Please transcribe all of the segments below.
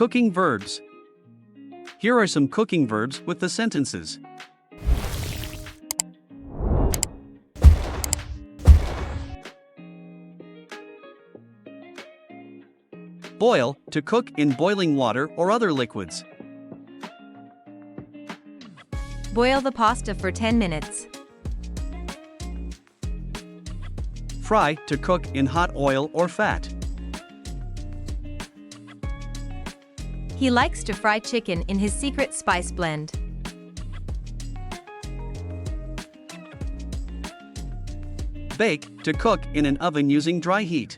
Cooking verbs. Here are some cooking verbs with the sentences. Boil, to cook in boiling water or other liquids. Boil the pasta for 10 minutes. Fry, to cook in hot oil or fat. He likes to fry chicken in his secret spice blend. Bake, to cook in an oven using dry heat.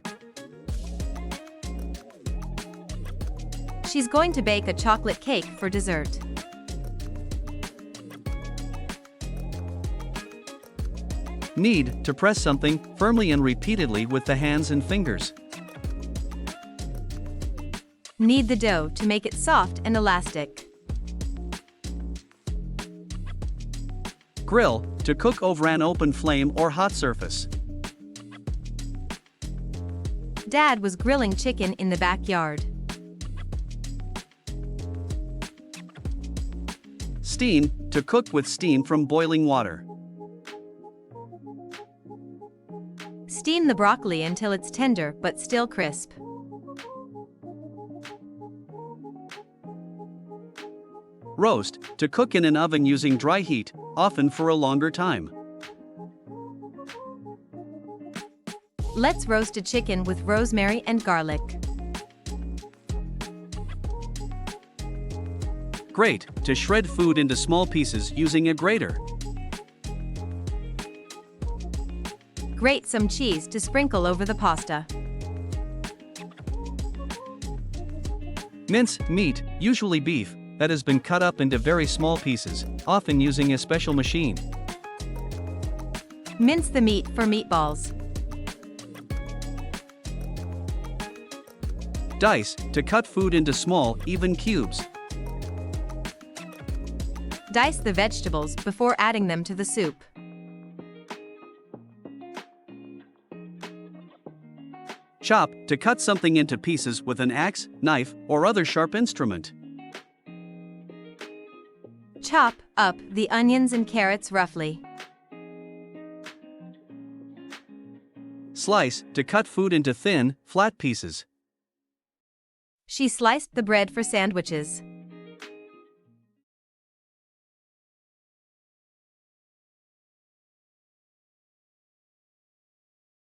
She's going to bake a chocolate cake for dessert. Knead, to press something firmly and repeatedly with the hands and fingers. Knead the dough to make it soft and elastic. Grill, to cook over an open flame or hot surface. Dad was grilling chicken in the backyard. Steam, to cook with steam from boiling water. Steam the broccoli until it's tender but still crisp. Roast, to cook in an oven using dry heat, often for a longer time. Let's roast a chicken with rosemary and garlic. Grate, to shred food into small pieces using a grater. Grate some cheese to sprinkle over the pasta. Mince meat, usually beef, that has been cut up into very small pieces, often using a special machine. Mince the meat for meatballs. Dice, to cut food into small, even cubes. Dice the vegetables before adding them to the soup. Chop, to cut something into pieces with an axe, knife, or other sharp instrument. Chop up the onions and carrots roughly. Slice, to cut food into thin, flat pieces. She sliced the bread for sandwiches.